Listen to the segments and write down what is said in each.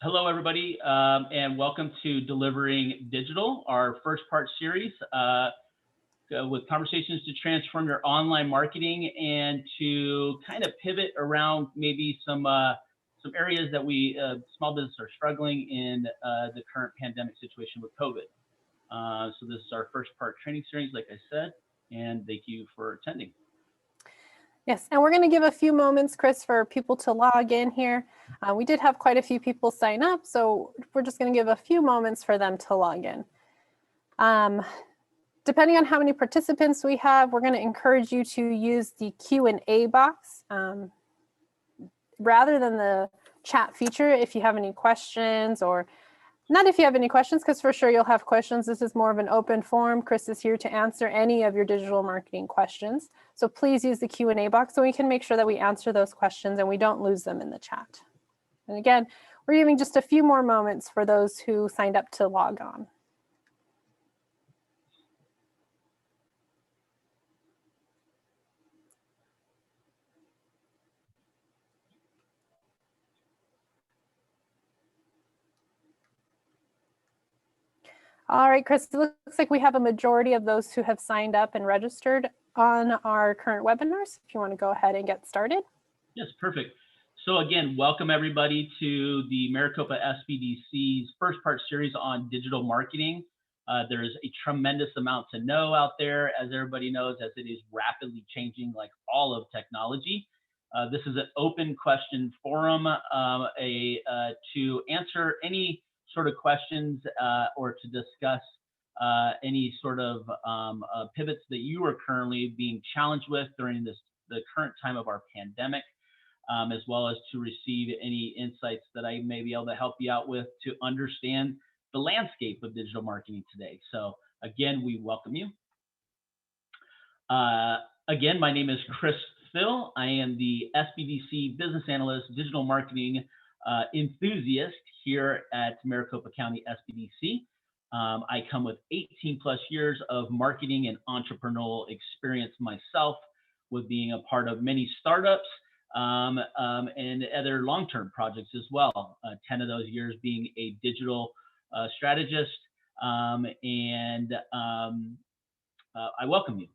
Hello, everybody, and welcome to Delivering Digital, our first part series with conversations to transform your online marketing and to kind of pivot around maybe some areas that we small business are struggling in the current pandemic situation with COVID. So this is our first part training series, like I said, and thank you for attending. Yes, and we're going to give a few moments, Chris, for people to log in here. We did have quite a few people sign up, so we're just going to give a few moments for them to log in. Depending on how many participants we have, we're going to encourage you to use the Q&A box rather than the chat feature if you have any questions, or not if you have any questions, because for sure you'll have questions. This is more of an open forum. Chris is here to answer any of your digital marketing questions. So please use the Q&A box so we can make sure that we answer those questions and we don't lose them in the chat. And again, we're giving just a few more moments for those who signed up to log on. All right, Chris, it looks like we have a majority of those who have signed up and registered on our current webinars. If you want to go ahead and get started. Yes, perfect. So again, welcome everybody to the Maricopa SBDC's first part series on digital marketing. There's a tremendous amount to know out there, as everybody knows, as it is rapidly changing like all of technology. This is an open question forum to answer any sort of questions or to discuss any sort of pivots that you are currently being challenged with during the current time of our pandemic, as well as to receive any insights that I may be able to help you out with to understand the landscape of digital marketing today. So again, we welcome you. Again, my name is Chris Phil. I am the SBDC Business Analyst, Digital Marketing Enthusiast here at Maricopa County SBDC. I come with 18 plus years of marketing and entrepreneurial experience myself, with being a part of many startups and other long-term projects as well. 10 of those years being a digital strategist, and I welcome you.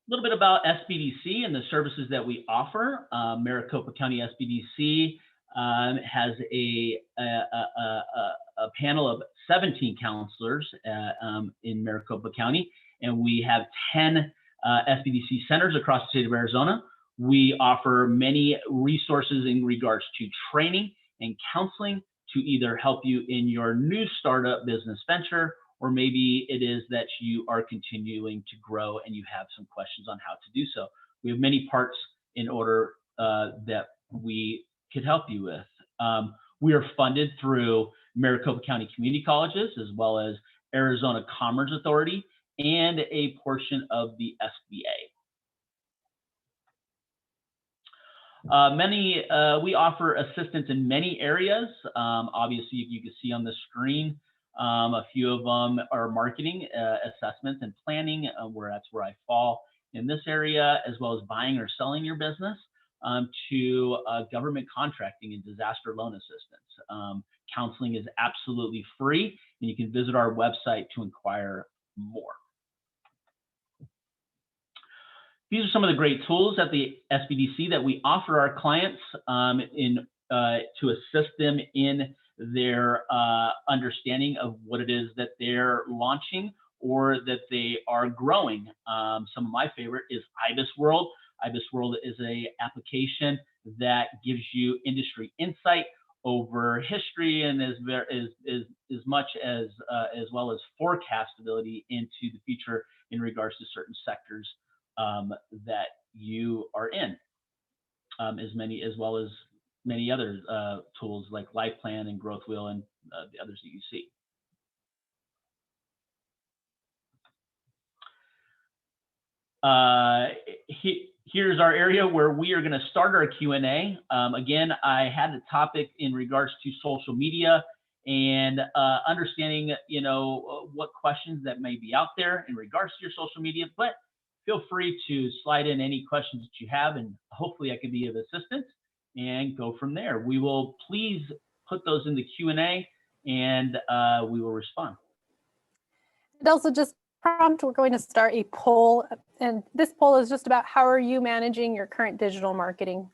A little bit about SBDC and the services that we offer. Maricopa County SBDC has a panel of 17 counselors in Maricopa County, and we have 10 SBDC centers across the state of Arizona. We offer many resources in regards to training and counseling to either help you in your new startup business venture, or maybe it is that you are continuing to grow and you have some questions on how to do so. We have many parts in order that we could help you with. We are funded through Maricopa County Community Colleges, as well as Arizona Commerce Authority, and a portion of the SBA. We offer assistance in many areas. Obviously, you can see on the screen, a few of them are marketing, assessments, and planning, that's where I fall in this area, as well as buying or selling your business, to government contracting and disaster loan assistance. Counseling is absolutely free, and you can visit our website to inquire more. These are some of the great tools at the SBDC that we offer our clients to assist them in their understanding of what it is that they're launching or that they are growing. Some of my favorite is IBIS World. IBIS World is an application that gives you industry insight over history, and as much as well as forecastability into the future in regards to certain sectors that you are in, as well as many other tools like LifePlan and Growth Wheel and the others that you see. Here's our area where we are going to start our Q&A. Again, I had a topic in regards to social media and understanding, what questions that may be out there in regards to your social media, but feel free to slide in any questions that you have, and hopefully I can be of assistance. and go from there. We will please put those in the Q&A, and we will respond. And also just prompt, we're going to start a poll, and this poll is just about how are you managing your current digital marketing?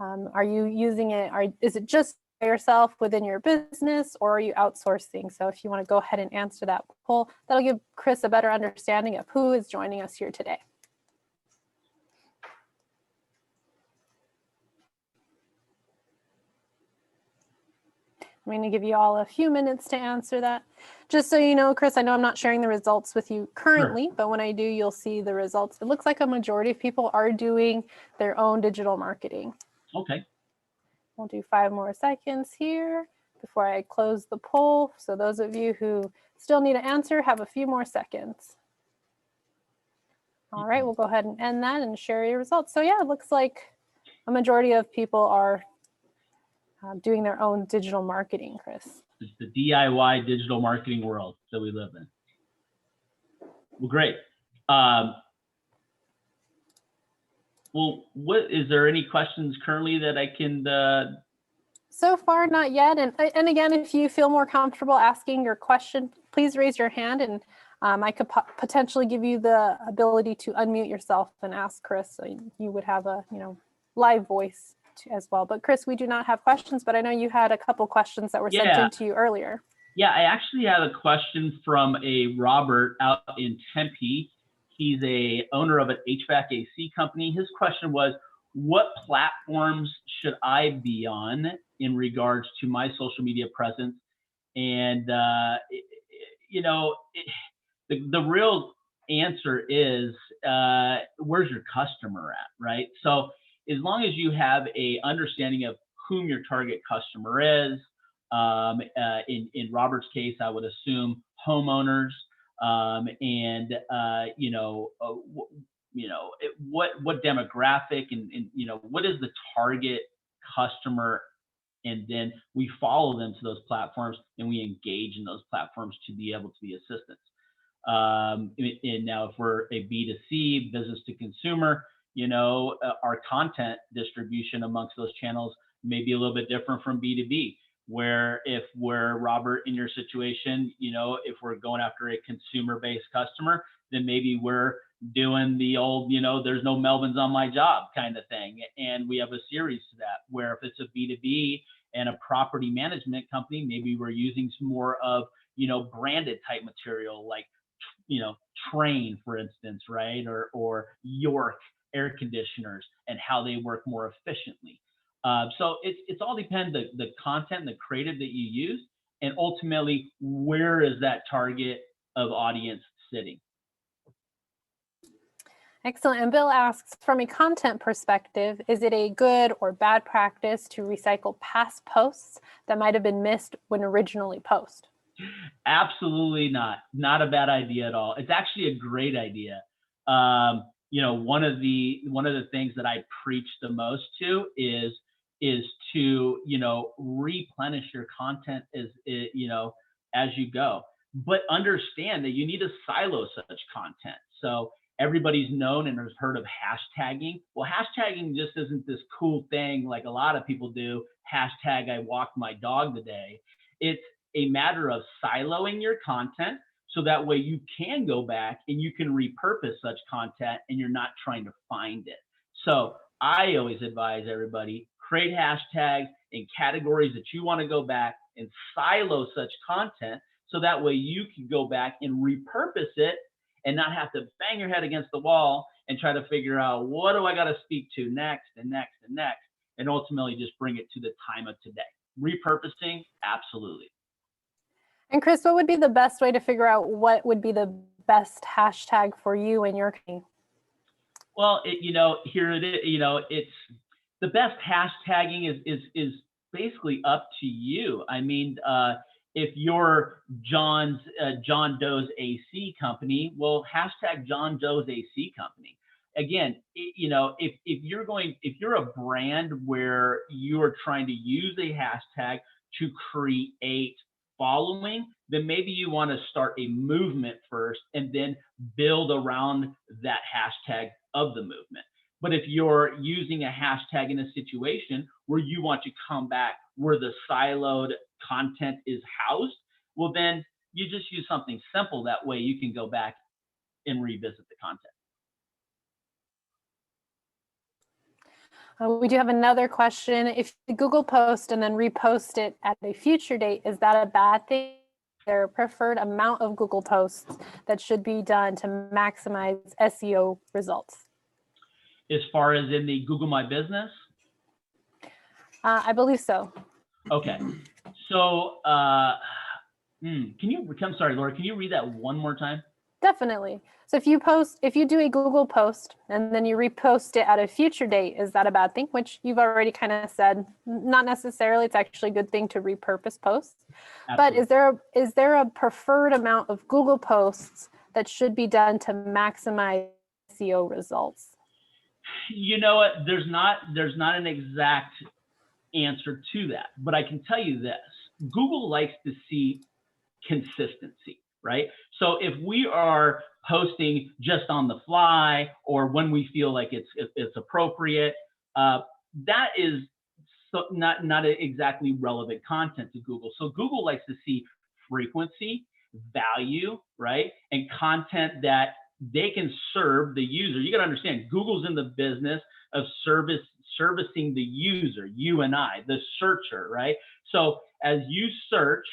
Are you using it, is it just by yourself within your business, or are you outsourcing? So if you want to go ahead and answer that poll, that'll give Chris a better understanding of who is joining us here today. I'm going to give you all a few minutes to answer that. Just so you know, Chris, I know I'm not sharing the results with you currently, sure, but when I do, you'll see the results. It looks like a majority of people are doing their own digital marketing. Okay. We'll do 5 more seconds here before I close the poll. So those of you who still need to answer, have a few more seconds. All right, we'll go ahead and end that and share your results. So yeah, it looks like a majority of people are doing their own digital marketing, Chris. It's the DIY digital marketing world that we live in. Well, great. Well, is there any questions currently that I can? So far, not yet. And again, if you feel more comfortable asking your question, please raise your hand, and I could potentially give you the ability to unmute yourself and ask Chris, so you would have a live voice as well. But Chris, we do not have questions, but I know you had a couple questions that were sent in to you earlier. Yeah, I actually had a question from a Robert out in Tempe. He's a owner of an HVAC AC company. His question was, what platforms should I be on in regards to my social media presence? And the real answer is, where's your customer at, right? So as long as you have a understanding of whom your target customer is, in Robert's case, I would assume homeowners, what demographic and what is the target customer, and then we follow them to those platforms and we engage in those platforms to be able to be assistants. And now if we're a B2C, business to consumer, our content distribution amongst those channels may be a little bit different from B2B, where if we're Robert in your situation, if we're going after a consumer-based customer, then maybe we're doing the old, there's no Melvins on my job kind of thing. And we have a series to that, where if it's a B2B and a property management company, maybe we're using some more of, branded type material like, Train, for instance, right? Or York air conditioners and how they work more efficiently. So it's all depends the content and the creative that you use, and ultimately where is that target of audience sitting. Excellent. And Bill asks, from a content perspective, is it a good or bad practice to recycle past posts that might have been missed when originally posted? Absolutely not. Not a bad idea at all. It's actually a great idea. One of the things that I preach the most to is to replenish your content as you go, but understand that you need to silo such content. So everybody's known and has heard of hashtagging. Well, hashtagging just isn't this cool thing like a lot of people do. Hashtag I walked my dog today. It's a matter of siloing your content so that way you can go back and you can repurpose such content and you're not trying to find it. So I always advise everybody, create hashtags in categories that you want to go back and silo such content so that way you can go back and repurpose it and not have to bang your head against the wall and try to figure out, what do I got to speak to next and next and next, and ultimately just bring it to the time of today. Repurposing, absolutely. And Chris, what would be the best way to figure out what would be the best hashtag for you and your company? Well, here it is. It's the best hashtagging is basically up to you. I mean, if you're John Doe's AC company, well, hashtag John Doe's AC company. Again, if you're a brand where you're trying to use a hashtag to create following, then maybe you want to start a movement first and then build around that hashtag of the movement. But if you're using a hashtag in a situation where you want to come back where the siloed content is housed, well, then you just use something simple. That way you can go back and revisit the content. We do have another question. If you Google post and then repost it at a future date, is that a bad thing? Their preferred amount of Google posts that should be done to maximize SEO results? As far as in the Google My Business? I believe so. Okay. So, I'm sorry, Laura, can you read that one more time? Definitely. So if you do a Google post and then you repost it at a future date, is that a bad thing? Which you've already kind of said, not necessarily. It's actually a good thing to repurpose posts. Absolutely. But is there a preferred amount of Google posts that should be done to maximize SEO results? You know what? There's not an exact answer to that, but I can tell you this: Google likes to see consistency, right? So if we are posting just on the fly or when we feel like it's appropriate, that is not exactly relevant content to Google. So Google likes to see frequency, value, right, and content that they can serve the user. You got to understand, Google's in the business of servicing the user, you and I, the searcher, right? So as you search,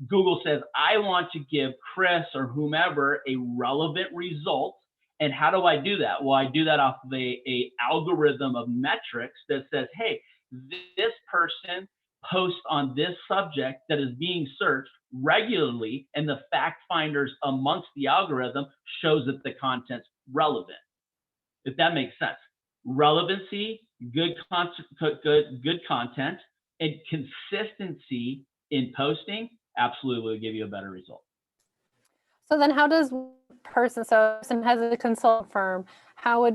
Google says, I want to give Chris or whomever a relevant result. And how do I do that? Well, I do that off of a algorithm of metrics that says, hey, this person posts on this subject that is being searched regularly, and the fact finders amongst the algorithm shows that the content's relevant. If that makes sense. Relevancy, good content, and consistency in posting absolutely will give you a better result. So then how does so a person has a consulting firm, how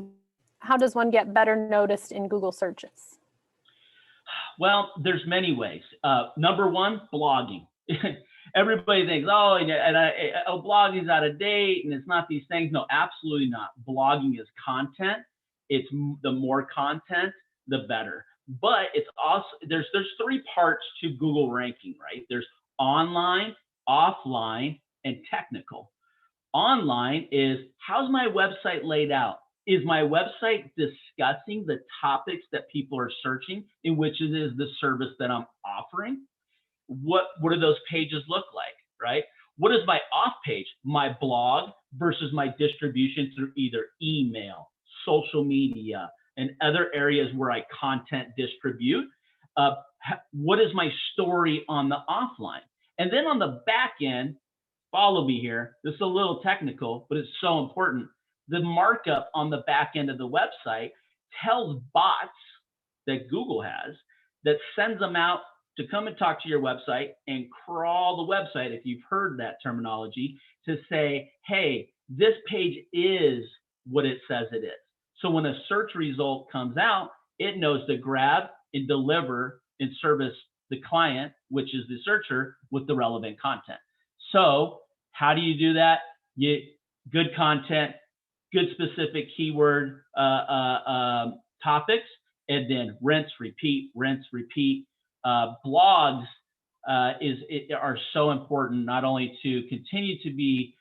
does one get better noticed in Google searches? Well, there's many ways. Number one, blogging. Everybody thinks, blogging's out of date and it's not these things. No, absolutely not. Blogging is content. It's the more content, the better. But it's also, there's three parts to Google ranking, right? There's online, offline, and technical. Online is, how's my website laid out? Is my website discussing the topics that people are searching, in which it is the service that I'm offering? What do those pages look like, right? What is my off page, my blog versus my distribution through either email, social media, and other areas where I content distribute? What is my story on the offline? And then on the back end, follow me here. This is a little technical, but it's so important. The markup on the back end of the website tells bots that Google has that sends them out to come and talk to your website and crawl the website, if you've heard that terminology, to say, hey, this page is what it says it is. So when a search result comes out, it knows to grab and deliver and service the client, which is the searcher, with the relevant content. So how do you do that? Good content, good specific keyword topics, and then rinse, repeat, rinse, repeat. Blogs are so important, not only to continue to be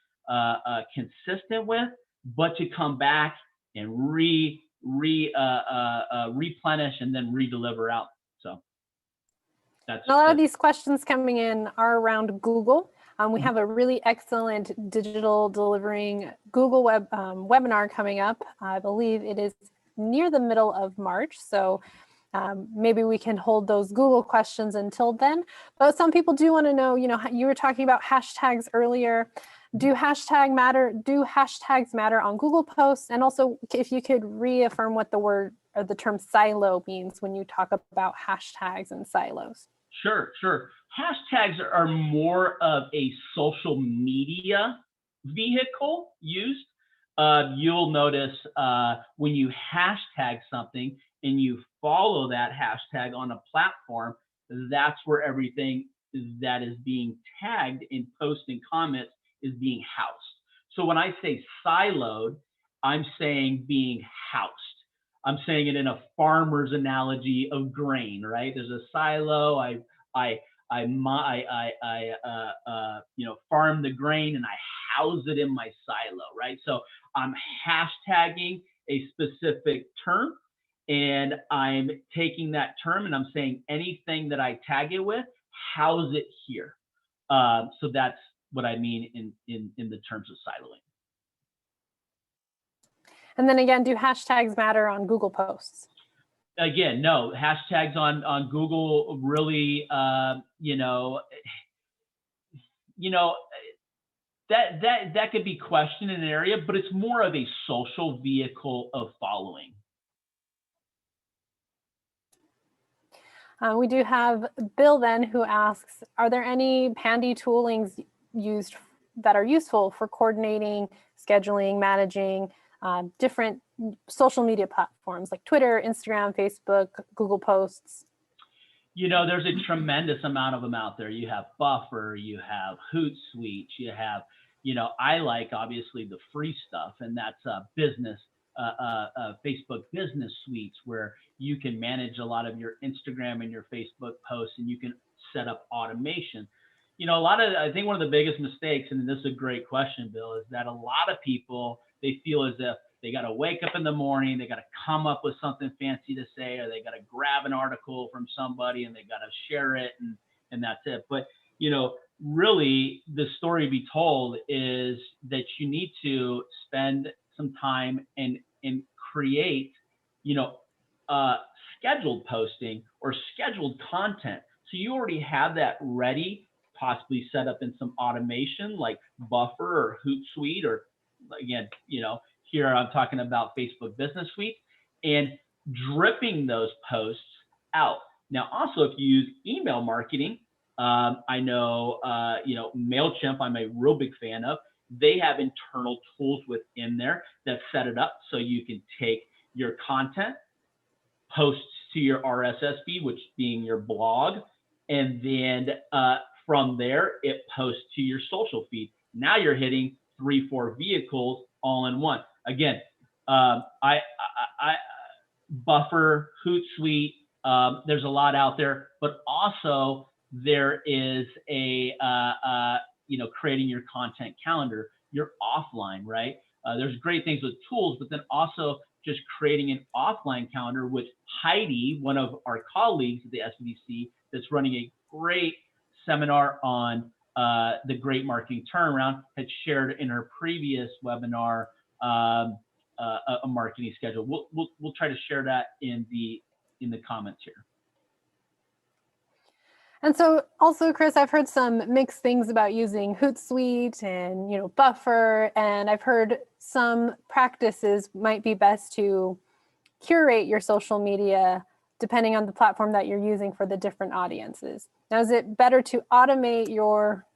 consistent with, but to come back and replenish and then redeliver out. So that's a lot of these questions coming in are around Google. We have a really excellent digital delivering Google webinar coming up. I believe it is near the middle of March. So maybe we can hold those Google questions until then. But some people do want to know, you were talking about hashtags earlier. Do hashtags matter on Google posts? And also, if you could reaffirm what the word or the term silo means when you talk about hashtags and silos. Sure. Hashtags are more of a social media vehicle used. You'll notice when you hashtag something and you follow that hashtag on a platform, that's where everything that is being tagged in posts and comments is being housed. So when I say siloed, I'm saying being housed. I'm saying it in a farmer's analogy of grain, right? There's a silo. Farm the grain and I house it in my silo, right? So I'm hashtagging a specific term, and I'm taking that term and I'm saying anything that I tag it with, house it here. So that's what I mean in the terms of siloing. And then again, do hashtags matter on Google Posts? Again, no, hashtags on Google really, that could be questioned in an area, but it's more of a social vehicle of following. We do have Bill then who asks, are there any handy toolings used that are useful for coordinating, scheduling, managing different social media platforms like Twitter, Instagram, Facebook, Google Posts? There's a tremendous amount of them out there. You have Buffer, you have Hootsuite, you have, I like obviously the free stuff, and that's business, Facebook business suites, where you can manage a lot of your Instagram and your Facebook posts, and you can set up automation. I think one of the biggest mistakes, and this is a great question, Bill, is that a lot of people, they feel as if they got to wake up in the morning, they got to come up with something fancy to say, or they got to grab an article from somebody and they got to share it, and that's it. But, really the story to be told is that you need to spend some time and create, scheduled posting or scheduled content. So you already have that ready, possibly set up in some automation like Buffer or Hootsuite, or again, here I'm talking about Facebook Business Suite, and dripping those posts out. Now, also, if you use email marketing, I know, MailChimp, I'm a real big fan of. They have internal tools within there that set it up so you can take your content, posts to your RSS feed, which being your blog, and then from there, it posts to your social feed. Now you're hitting 3-4 vehicles all in one. Again, Buffer, Hootsuite, there's a lot out there, but also there is a, creating your content calendar. You're offline, right? There's great things with tools, but then also just creating an offline calendar, which Heidi, one of our colleagues at the SBDC, that's running a great seminar on the Great Marketing Turnaround, had shared in her previous webinar a marketing schedule. We'll try to share that in the comments here. And so also, Chris, I've heard some mixed things about using Hootsuite and, Buffer, and I've heard some practices might be best to curate your social media depending on the platform that you're using for the different audiences. Now, is it better to automate your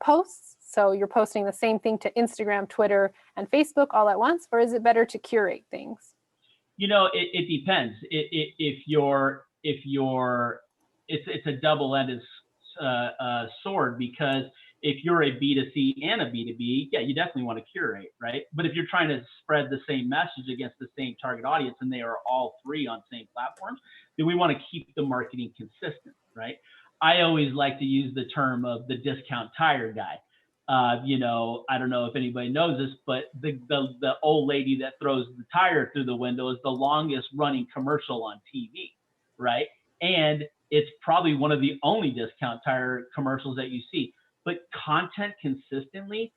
posts, so you're posting the same thing to Instagram, Twitter, and Facebook all at once, or is it better to curate things? It depends. It's a double-ended sword, because if you're a B2C and a B2B, yeah, you definitely want to curate, right? But if you're trying to spread the same message against the same target audience, and they are all three on same platforms, then we want to keep the marketing consistent, right? I always like to use the term of the discount tire guy. I don't know if anybody knows this, but the old lady that throws the tire through the window is the longest running commercial on TV, right? And it's probably one of the only discount tire commercials that you see. But content consistency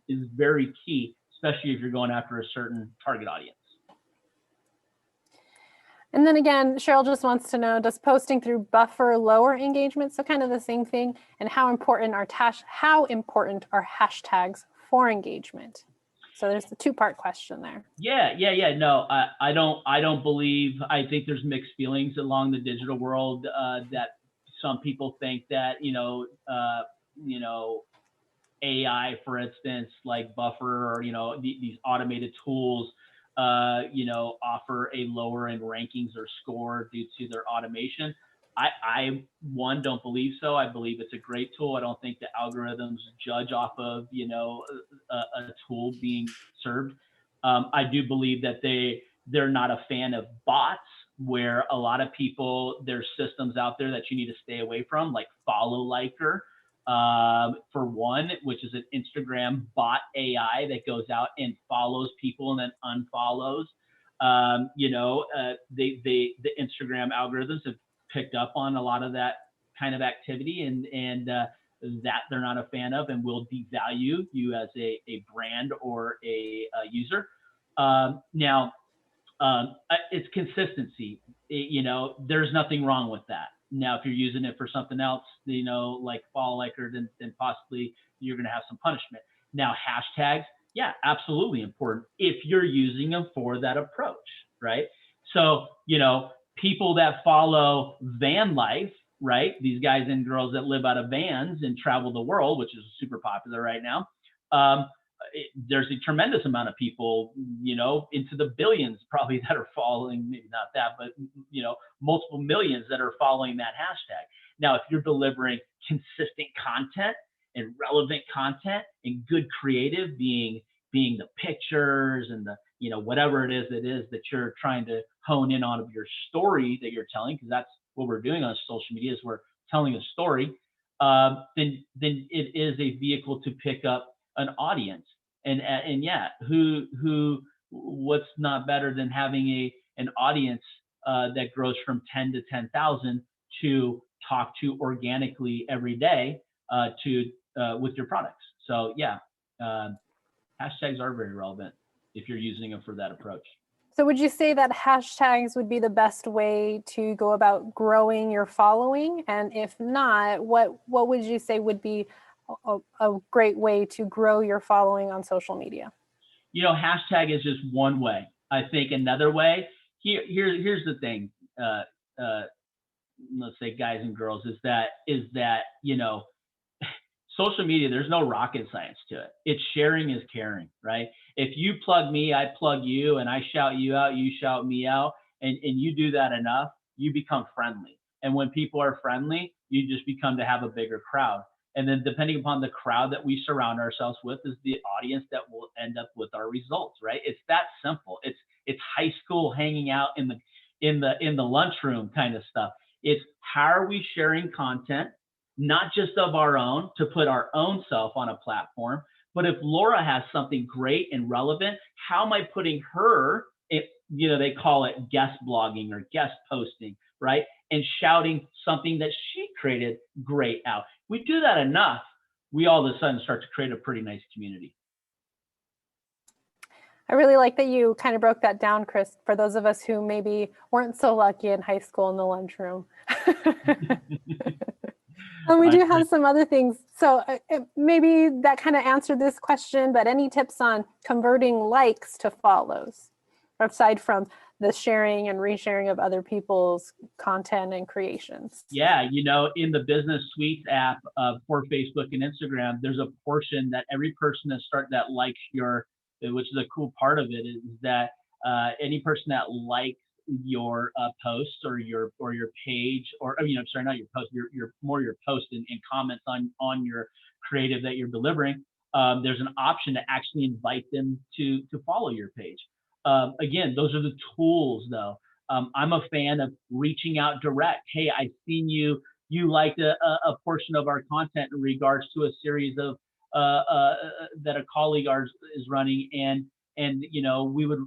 is very key, especially if you're going after a certain target audience. And then again, Cheryl just wants to know, does posting through Buffer lower engagement? So kind of the same thing. And how important are hashtags for engagement? So there's the two-part question there. Yeah. No, I don't believe. I think there's mixed feelings along the digital world, that some people think that AI, for instance, like Buffer, or these automated tools, offer a lower in rankings or score due to their automation. I don't believe so. I believe it's a great tool. I don't think the algorithms judge off of a tool being served. I do believe that They're not a fan of bots, where a lot of people, there's systems out there that you need to stay away from, like Follow Liker, for one, which is an Instagram bot AI that goes out and follows people and then unfollows. The Instagram algorithms have picked up on a lot of that kind of activity, and that they're not a fan of, and will devalue you as a brand or a user. Now, it's consistency. There's nothing wrong with that. Now, if you're using it for something else, like Follow Liker, then possibly you're going to have some punishment. Now, hashtags, yeah, absolutely important if you're using them for that approach, right? So, people that follow van life, right? These guys and girls that live out of vans and travel the world, which is super popular right now. There's a tremendous amount of people, into the billions probably, that are following, maybe not that, but, multiple millions that are following that hashtag. Now, if you're delivering consistent content and relevant content and good creative, being the pictures and the, whatever it is that you're trying to hone in on of your story that you're telling, because that's what we're doing on social media, is we're telling a story, then it is a vehicle to pick up an audience. And yeah, what's not better than having an audience that grows from 10 to 10,000 to talk to organically every day with your products. So yeah, hashtags are very relevant if you're using them for that approach. So would you say that hashtags would be the best way to go about growing your following? And if not, what would you say would be a great way to grow your following on social media? Hashtag is just one way. I think another way, here's the thing, let's say guys and girls, is that social media, there's no rocket science to it. It's sharing is caring, right? If you plug me, I plug you, and I shout you out, you shout me out, and you do that enough, you become friendly. And when people are friendly, you just become to have a bigger crowd. And then depending upon the crowd that we surround ourselves with is the audience that will end up with our results, right? It's that simple. It's high school hanging out in the lunchroom kind of stuff. It's how are we sharing content, not just of our own, to put our own self on a platform, but if Laura has something great and relevant, how am I putting her, they call it guest blogging or guest posting, right? And shouting something that she created great out. We do that enough, we all of a sudden start to create a pretty nice community. I really like that you kind of broke that down, Chris, for those of us who maybe weren't so lucky in high school in the lunchroom. And we do have some other things. So maybe that kind of answered this question, but any tips on converting likes to follows, aside from the sharing and resharing of other people's content and creations? Yeah, in the Business Suites app for Facebook and Instagram, there's a portion that every person that likes which is a cool part of it, is that any person that likes your posts or your page, or not your post, your post and comments on your creative that you're delivering, there's an option to actually invite them to follow your page. Again, those are the tools though. I'm a fan of reaching out direct. Hey, I've seen you liked a portion of our content in regards to a series of that a colleague ours is running, and we would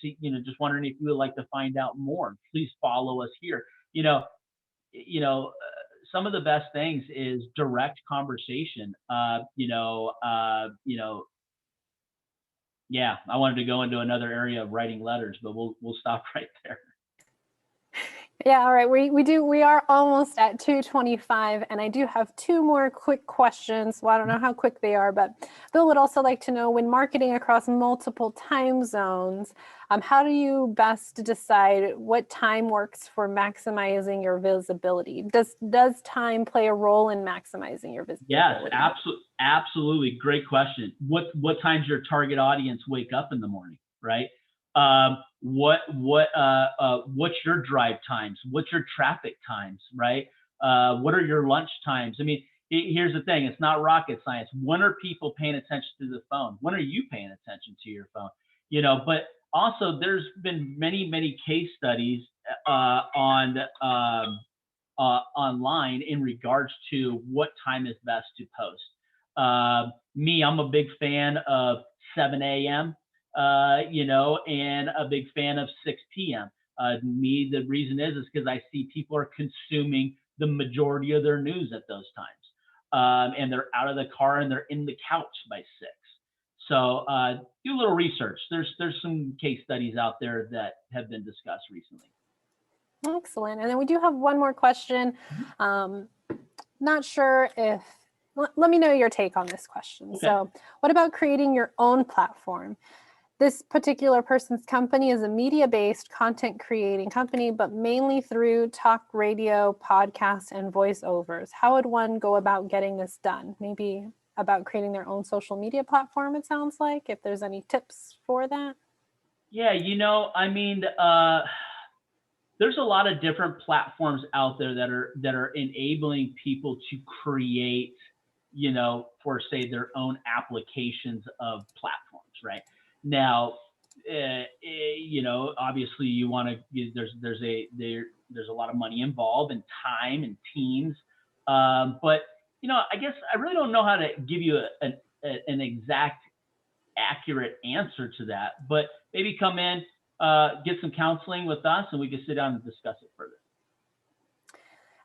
see, just wondering if you would like to find out more. Please follow us here. Some of the best things is direct conversation. Yeah, I wanted to go into another area of writing letters, but we'll stop right there. Yeah, all right. We are almost at 2:25, and I do have two more quick questions. Well, I don't know how quick they are, but Bill would also like to know, when marketing across multiple time zones, how do you best decide what time works for maximizing your visibility? Does time play a role in maximizing your visibility? Yes, absolutely. Great question. What times your target audience wake up in the morning, right? What's your drive times? What's your traffic times, right? What are your lunch times? I mean, here's the thing, it's not rocket science. When are people paying attention to the phone? When are you paying attention to your phone? But also, there's been many case studies online in regards to what time is best to post. I'm a big fan of 7 a.m., and a big fan of 6 p.m. The reason is because I see people are consuming the majority of their news at those times. And they're out of the car and they're in the couch by 6. So do a little research. There's some case studies out there that have been discussed recently. Excellent. And then we do have one more question. Not sure if, let me know your take on this question. Okay. So what about creating your own platform? This particular person's company is a media-based content creating company, but mainly through talk radio, podcasts, and voiceovers. How would one go about getting this done? Maybe about creating their own social media platform, it sounds like, if there's any tips for that. Yeah, there's a lot of different platforms out there that are enabling people to create, for say their own applications of platforms, right? Now, obviously you want to. There's a lot of money involved and time and teams, but I guess I really don't know how to give you an exact, accurate answer to that. But maybe come in, get some counseling with us, and we can sit down and discuss it further.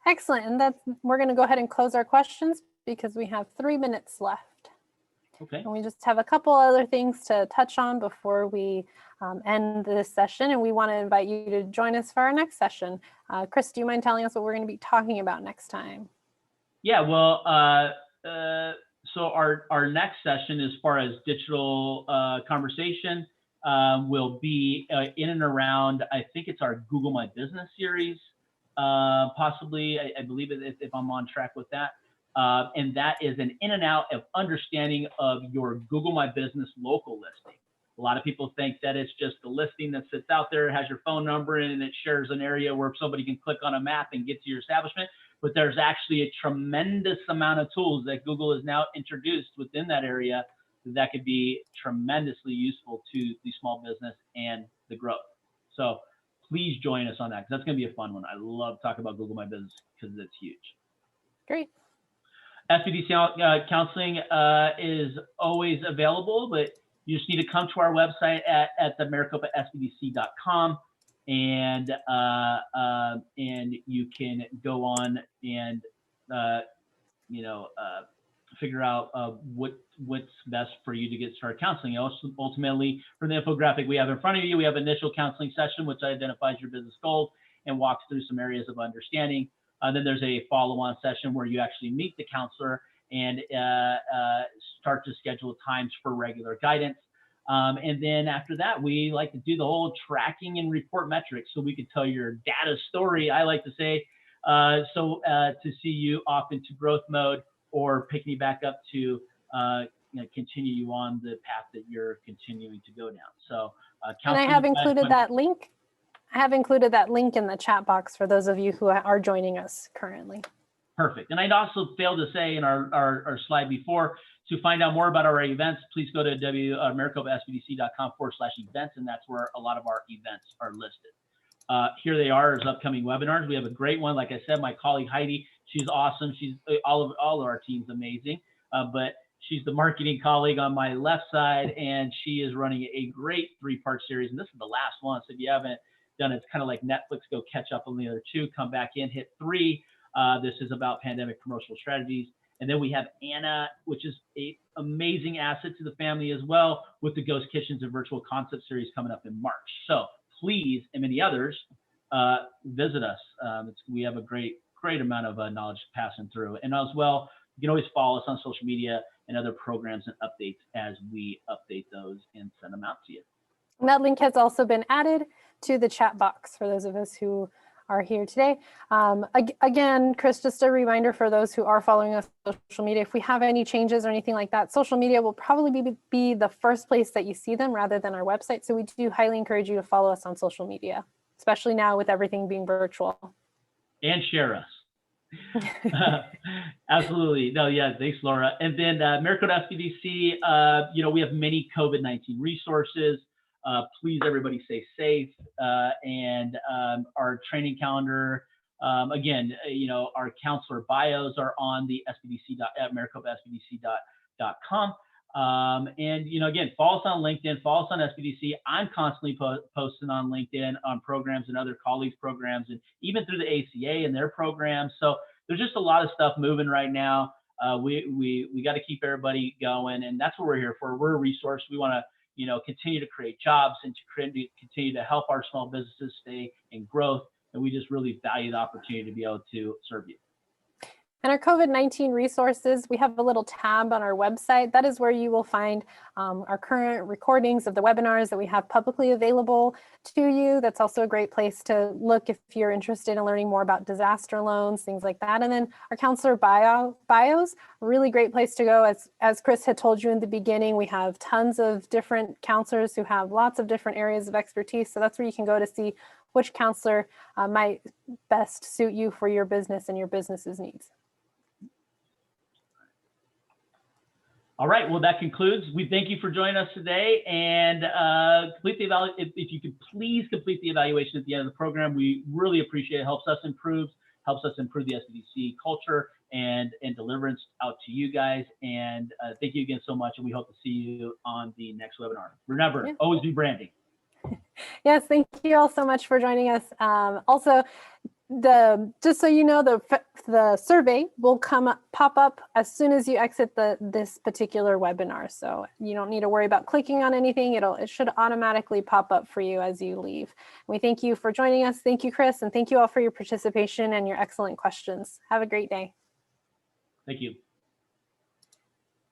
Excellent, and we're going to go ahead and close our questions because we have 3 minutes left. Okay. And we just have a couple other things to touch on before we end this session, and we want to invite you to join us for our next session. Chris, do you mind telling us what we're going to be talking about next time? Yeah, well, so our next session, as far as digital conversation, will be in and around, I think it's our Google My Business series, possibly, I believe if I'm on track with that. And that is an in and out of understanding of your Google My Business local listing. A lot of people think that it's just the listing that sits out there, has your phone number in, and it shares an area where somebody can click on a map and get to your establishment. But there's actually a tremendous amount of tools that Google has now introduced within that area that could be tremendously useful to the small business and the growth. So please join us on that, because that's going to be a fun one. I love talking about Google My Business because it's huge. Great. SBDC counseling is always available, but you just need to come to our website at the MaricopaSBDC.com, and you can go on and figure out what's best for you to get started counseling. Ultimately, for the infographic we have in front of you, we have initial counseling session, which identifies your business goals and walks through some areas of understanding. Then there's a follow-on session where you actually meet the counselor and start to schedule times for regular guidance. And then after that, we like to do the whole tracking and report metrics, so we can tell your data story, I like to say, to see you off into growth mode, or pick me back up to continue you on the path that you're continuing to go down. So and I have included that link. I have included that link in the chat box for those of you who are joining us currently. Perfect. And I'd also failed to say in our slide before, to find out more about our events, please go to MaricopaSBDC.com/events, and that's where a lot of our events are listed. Here they are as upcoming webinars. We have a great one. Like I said, my colleague Heidi, she's awesome. She's all of our team's amazing, but she's the marketing colleague on my left side, and she is running a great 3-part series. And this is the last one. So if you haven't done it, it's kind of like Netflix. Go catch up on the other 2, come back in, hit 3. This is about pandemic promotional strategies. And then we have Anna, which is an amazing asset to the family as well, with the Ghost Kitchens and Virtual Concept Series coming up in March. So please, and many others, visit us. We have a great amount of knowledge passing through. And as well, you can always follow us on social media and other programs and updates as we update those and send them out to you. And that link has also been added to the chat box for those of us who are here today. Again, Chris, just a reminder for those who are following us on social media, if we have any changes or anything like that, social media will probably be the first place that you see them rather than our website. So we do highly encourage you to follow us on social media, especially now with everything being virtual. And share us. Absolutely. No, yeah, thanks, Laura. And then Maricopa SBDC, we have many COVID-19 resources. Please, everybody, stay safe. And our training calendar, again, our counselor bios are on the MaricopaSBDC.com. And, again, follow us on LinkedIn, follow us on SBDC. I'm constantly posting on LinkedIn on programs and other colleagues' programs, and even through the ACA and their programs. So there's just a lot of stuff moving right now. We got to keep everybody going, and that's what we're here for. We're a resource. We want to, continue to create jobs and to continue to help our small businesses stay in growth. And we just really value the opportunity to be able to serve you. And our COVID-19 resources, we have a little tab on our website. That is where you will find our current recordings of the webinars that we have publicly available to you. That's also a great place to look if you're interested in learning more about disaster loans, things like that. And then our counselor bios, a really great place to go. As Chris had told you in the beginning, we have tons of different counselors who have lots of different areas of expertise. So that's where you can go to see which counselor might best suit you for your business and your business's needs. All right, well, that concludes. We thank you for joining us today, and complete the if you could please complete the evaluation at the end of the program. We really appreciate it. It helps us improve the SBDC culture and deliverance out to you guys. And thank you again so much, and we hope to see you on the next webinar. Remember, always be branding. Yes, thank you all so much for joining us. Also, just so you know, the survey will pop up as soon as you exit this particular webinar. So you don't need to worry about clicking on anything. It should automatically pop up for you as you leave. We thank you for joining us. Thank you, Chris, and thank you all for your participation and your excellent questions. Have a great day. Thank you.